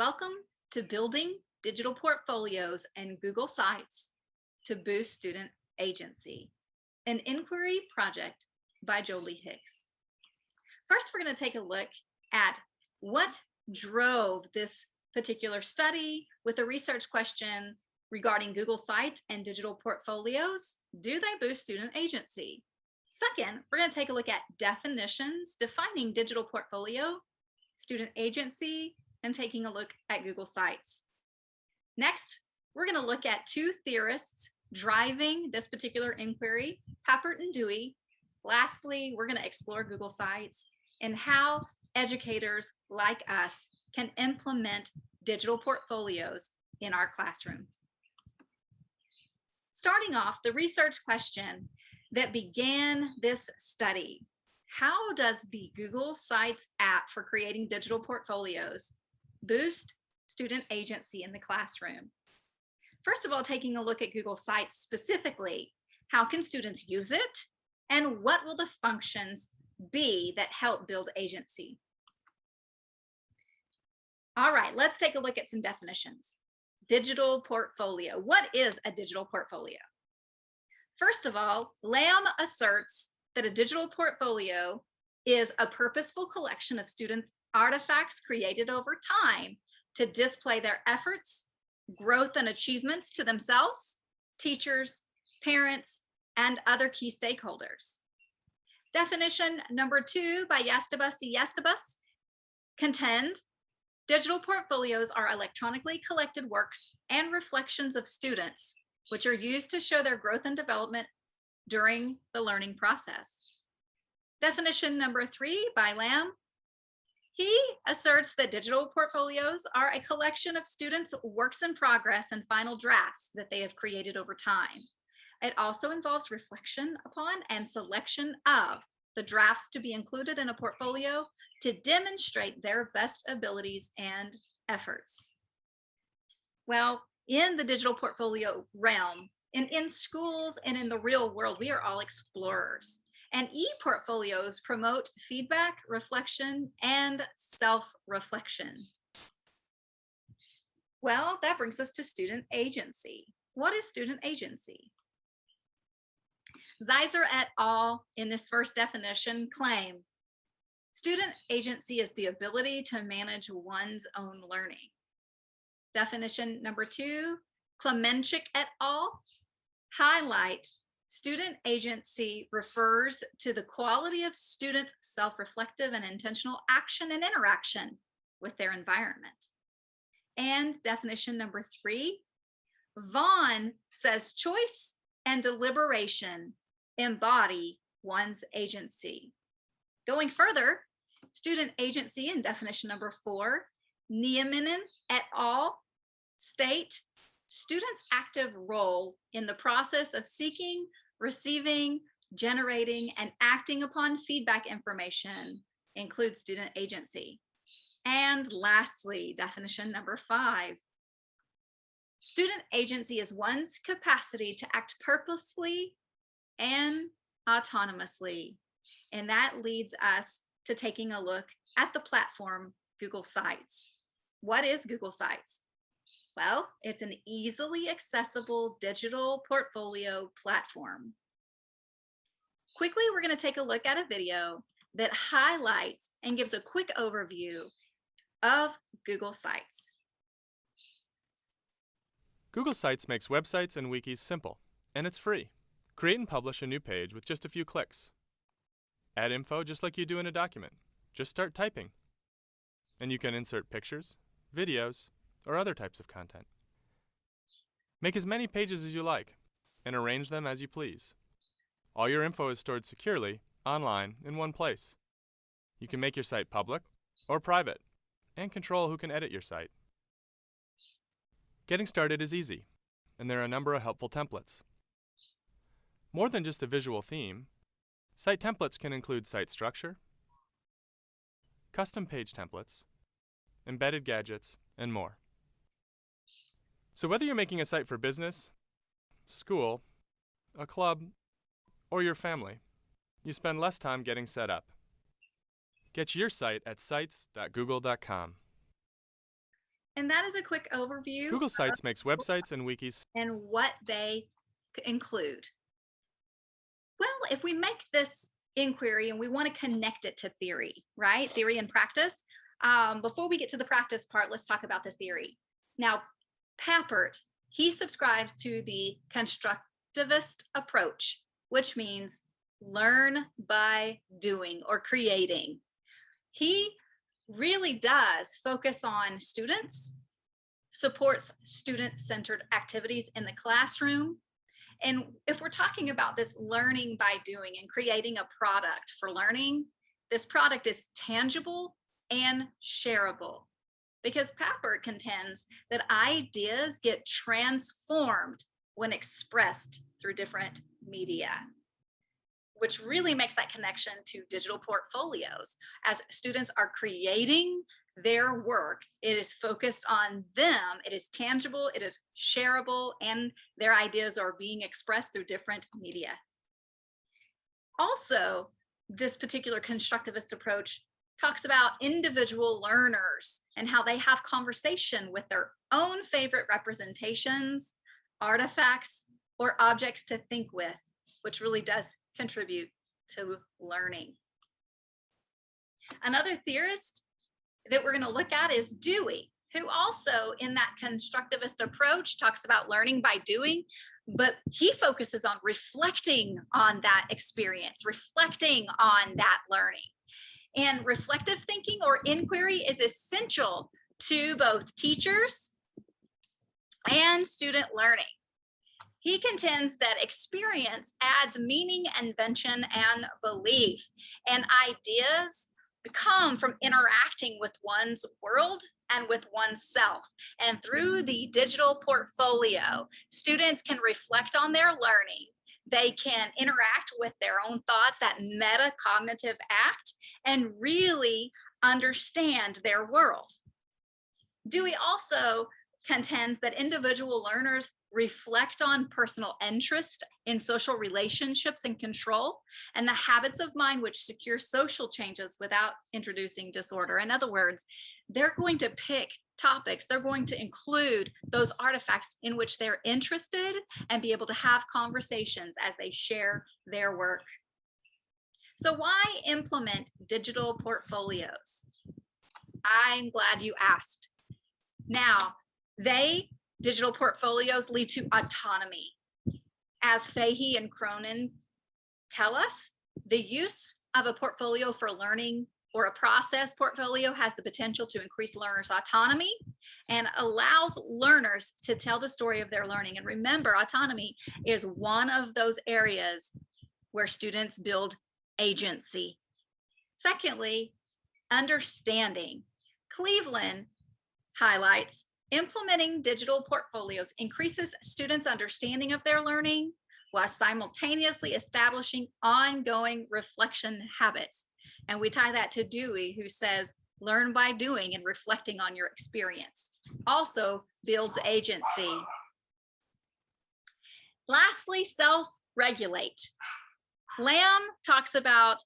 Welcome to Building Digital Portfolios and Google Sites to Boost Student Agency, an inquiry project by Jolie Hicks. First, we're going to take a look at what drove this particular study with a research question regarding Google Sites and digital portfolios. Do they boost student agency? Second, we're going to take a look at definitions defining digital portfolio, student agency, and taking a look at Google Sites. Next, we're going to look at two theorists driving this particular inquiry, Papert and Dewey. Lastly, we're going to explore Google Sites and how educators like us can implement digital portfolios in our classrooms. Starting off, the research question that began this study: how does the Google Sites app for creating digital portfolios boost student agency in the classroom? First of all, taking a look at Google Sites specifically, how can students use it? And what will the functions be that help build agency? All right, let's take a look at some definitions. Digital portfolio. What is a digital portfolio? First of all, Lamb asserts that a digital portfolio is a purposeful collection of students' artifacts created over time to display their efforts, growth, and achievements to themselves, teachers, parents, and other key stakeholders. Definition number 2 by Yastebus y Yastebus contend digital portfolios are electronically collected works and reflections of students, which are used to show their growth and development during the learning process. Definition number 3 by Lamb. He asserts that digital portfolios are a collection of students' works in progress and final drafts that they have created over time. It also involves reflection upon and selection of the drafts to be included in a portfolio to demonstrate their best abilities and efforts. Well, in the digital portfolio realm, and in schools and in the real world, we are all explorers. And e-portfolios promote feedback, reflection, and self-reflection. Well, that brings us to student agency. What is student agency? Zeiser et al. In this first definition claim student agency is the ability to manage one's own learning. Definition number 2, Klemenchik et al. Highlight student agency refers to the quality of students' self-reflective and intentional action and interaction with their environment. And definition number 3, Vaughan says choice and deliberation embody one's agency. Going further, student agency in definition number 4, Nieminen et al. State students' active role in the process of seeking, receiving, generating, and acting upon feedback information includes student agency. And lastly, definition number 5, student agency is one's capacity to act purposefully and autonomously. And that leads us to taking a look at the platform Google Sites. What is Google Sites? Well, it's an easily accessible digital portfolio platform. Quickly, we're going to take a look at a video that highlights and gives a quick overview of Google Sites. Google Sites makes websites and wikis simple, and it's free. Create and publish a new page with just a few clicks. Add info just like you do in a document. Just start typing. And you can insert pictures, videos, or other types of content. Make as many pages as you like, and arrange them as you please. All your info is stored securely, online, in one place. You can make your site public or private, and control who can edit your site. Getting started is easy, and there are a number of helpful templates. More than just a visual theme, site templates can include site structure, custom page templates, embedded gadgets, and more. So whether you're making a site for business, school, a club, or your family, you spend less time getting set up. Get your site at sites.google.com. And that is a quick overview Google Sites makes websites and wikis. and what they include. Well, if we make this inquiry and we want to connect it to theory, right? Theory and practice. Before we get to the practice part, let's talk about the theory. Now, Papert, he subscribes to the constructivist approach, which means learn by doing or creating. He really does focus on students, supports student-centered activities in the classroom. And if we're talking about this learning by doing and creating a product for learning, this product is tangible and shareable, because Papert contends that ideas get transformed when expressed through different media, which really makes that connection to digital portfolios. As students are creating their work, it is focused on them, it is tangible, it is shareable, and their ideas are being expressed through different media. Also, this particular constructivist approach talks about individual learners and how they have conversation with their own favorite representations, artifacts, or objects to think with, which really does contribute to learning. Another theorist that we're going to look at is Dewey, who also in that constructivist approach talks about learning by doing, but he focuses on reflecting on that experience, reflecting on that learning. And reflective thinking or inquiry is essential to both teachers and student learning. He contends that experience adds meaning, invention, and belief, and ideas come from interacting with one's world and with oneself. And through the digital portfolio, students can reflect on their learning. They can interact with their own thoughts, that metacognitive act, and really understand their world. Dewey also contends that individual learners reflect on personal interest in social relationships and control, and the habits of mind which secure social changes without introducing disorder. In other words, they're going to pick topics, they're going to include those artifacts in which they're interested and be able to have conversations as they share their work. So why implement digital portfolios? I'm glad you asked. Now, digital portfolios lead to autonomy. As Fahey and Cronin tell us, the use of a portfolio for learning or a process portfolio has the potential to increase learners' autonomy and allows learners to tell the story of their learning. And remember, autonomy is one of those areas where students build agency. Secondly, understanding. Cleveland highlights implementing digital portfolios increases students' understanding of their learning while simultaneously establishing ongoing reflection habits. And we tie that to Dewey, who says, learn by doing and reflecting on your experience. Also builds agency. Lastly, self-regulate. Lamb talks about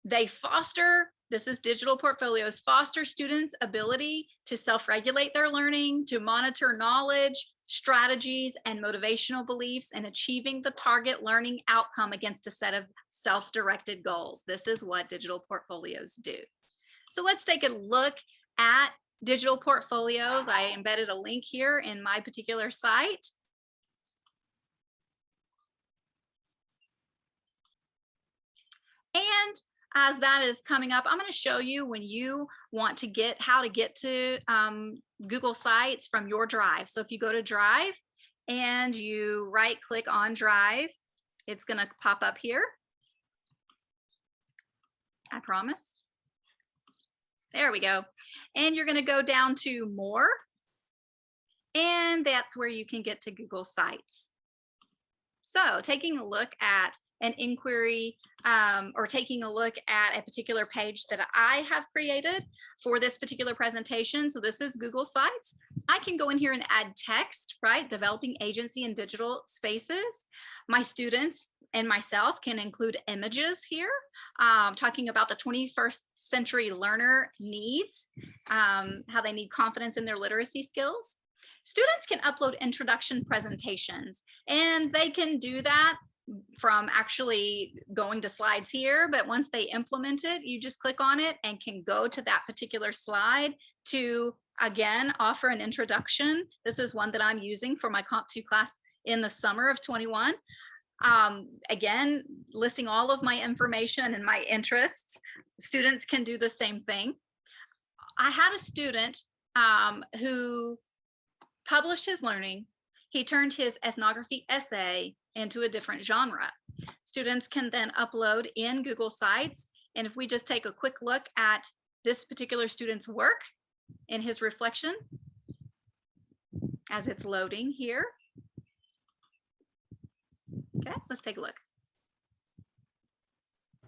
they foster, this is digital portfolios, foster students' ability to self-regulate their learning, to monitor knowledge, strategies, and motivational beliefs, and achieving the target learning outcome against a set of self-directed goals. This is what digital portfolios do. So let's take a look at digital portfolios. I embedded a link here in my particular site. And as that is coming up, I'm going to show you when you want to how to get to Google Sites from your Drive. So if you go to Drive and you right click on Drive, it's going to pop up here. I promise. There we go. And you're going to go down to More. And that's where you can get to Google Sites. So taking a look at an inquiry or taking a look at a particular page that I have created for this particular presentation. So this is Google Sites. I can go in here and add text, right? Developing agency in digital spaces. My students and myself can include images here, talking about the 21st century learner needs, how they need confidence in their literacy skills. Students can upload introduction presentations, and they can do that from actually going to slides here, but once they implement it, you just click on it and can go to that particular slide to, again, offer an introduction. This is one that I'm using for my Comp 2 class in the summer of 21. Again, listing all of my information and my interests. Students can do the same thing. I had a student who published his learning. He turned his ethnography essay into a different genre. Students can then upload in Google Sites. And if we just take a quick look at this particular student's work in his reflection, as it's loading here. Okay, let's take a look.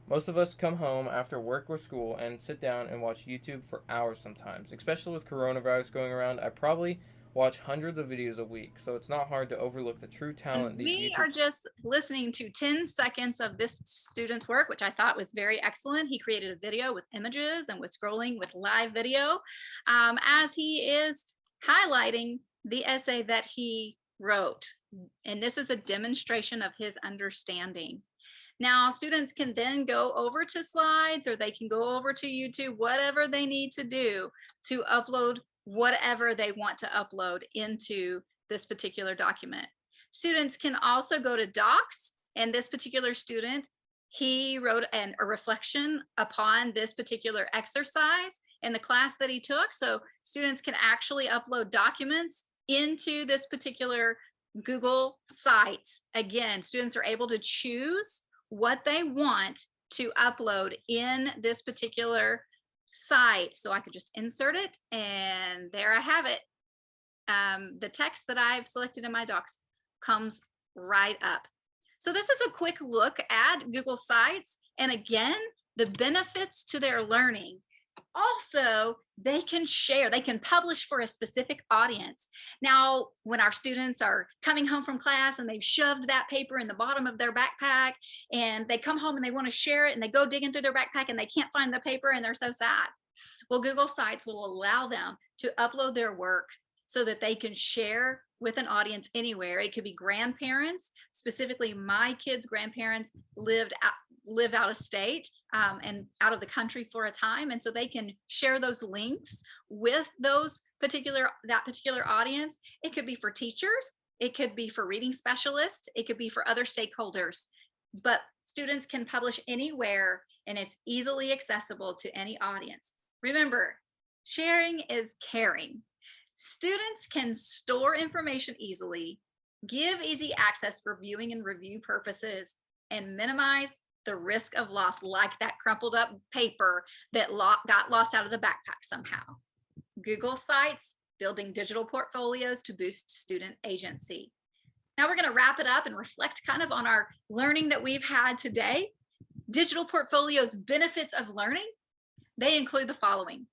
Most of us come home after work or school and sit down and watch YouTube for hours sometimes. Especially with coronavirus going around, I probably watch hundreds of videos a week, so it's not hard to overlook the true talent these We are just listening to 10 seconds of this student's work, which I thought was very excellent. He created a video with images and with scrolling with live video as he is highlighting the essay that he wrote. And this is a demonstration of his understanding. Now, students can then go over to slides, or they can go over to YouTube, whatever they need to do to upload whatever they want to upload into this particular document. Students can also go to Docs, and this particular student, he wrote a reflection upon this particular exercise in the class that he took. So students can actually upload documents into this particular Google Sites. Again, students are able to choose what they want to upload in this particular site. So I could just insert it, and there I have it. The text that I've selected in my docs comes right up. So this is a quick look at Google Sites, and again, the benefits to their learning. Also, they can share, they can publish for a specific audience. Now, when our students are coming home from class and they've shoved that paper in the bottom of their backpack, and they come home and they want to share it, and they go digging through their backpack and they can't find the paper and they're so sad. Well, Google Sites will allow them to upload their work so that they can share with an audience anywhere. It could be grandparents. Specifically, my kids' grandparents live out of state and out of the country for a time, and so they can share those links with that particular audience. It could be for teachers, it could be for reading specialists, it could be for other stakeholders, but students can publish anywhere, and it's easily accessible to any audience. Remember, sharing is caring. Students can store information easily, give easy access for viewing and review purposes, and minimize the risk of loss, like that crumpled up paper that got lost out of the backpack somehow. Google Sites, building digital portfolios to boost student agency. Now we're going to wrap it up and reflect kind of on our learning that we've had today. Digital portfolios, benefits of learning. They include the following.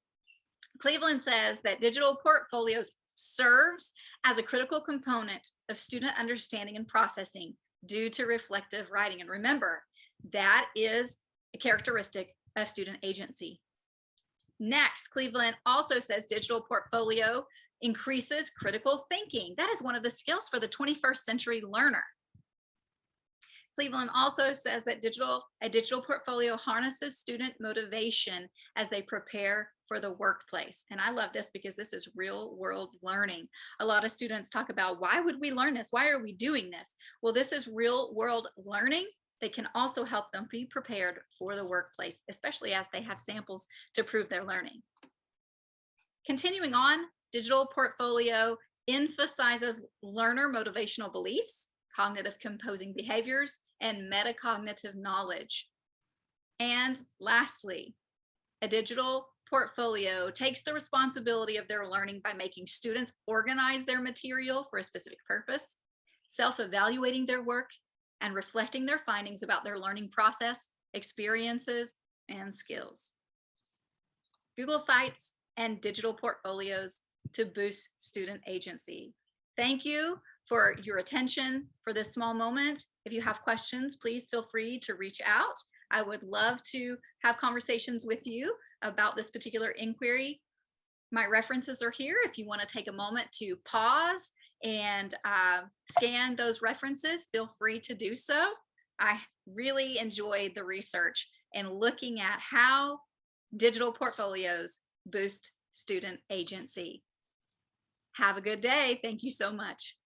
Cleveland says that digital portfolios serves as a critical component of student understanding and processing due to reflective writing. And remember, that is a characteristic of student agency. Next, Cleveland also says digital portfolio increases critical thinking. That is one of the skills for the 21st century learner. Cleveland also says that a digital portfolio harnesses student motivation as they prepare for the workplace. And I love this because this is real world learning. A lot of students talk about, why would we learn this? Why are we doing this? Well, this is real world learning. They can also help them be prepared for the workplace, especially as they have samples to prove their learning. Continuing on, digital portfolio emphasizes learner motivational beliefs, cognitive composing behaviors, and metacognitive knowledge. And lastly, a digital portfolio takes the responsibility of their learning by making students organize their material for a specific purpose, self-evaluating their work, and reflecting their findings about their learning process, experiences, and skills. Google Sites and digital portfolios to boost student agency. Thank you for your attention for this small moment. If you have questions, please feel free to reach out. I would love to have conversations with you about this particular inquiry. My references are here. If you want to take a moment to pause and scan those references, feel free to do so. I really enjoyed the research and looking at how digital portfolios boost student agency. Have a good day. Thank you so much.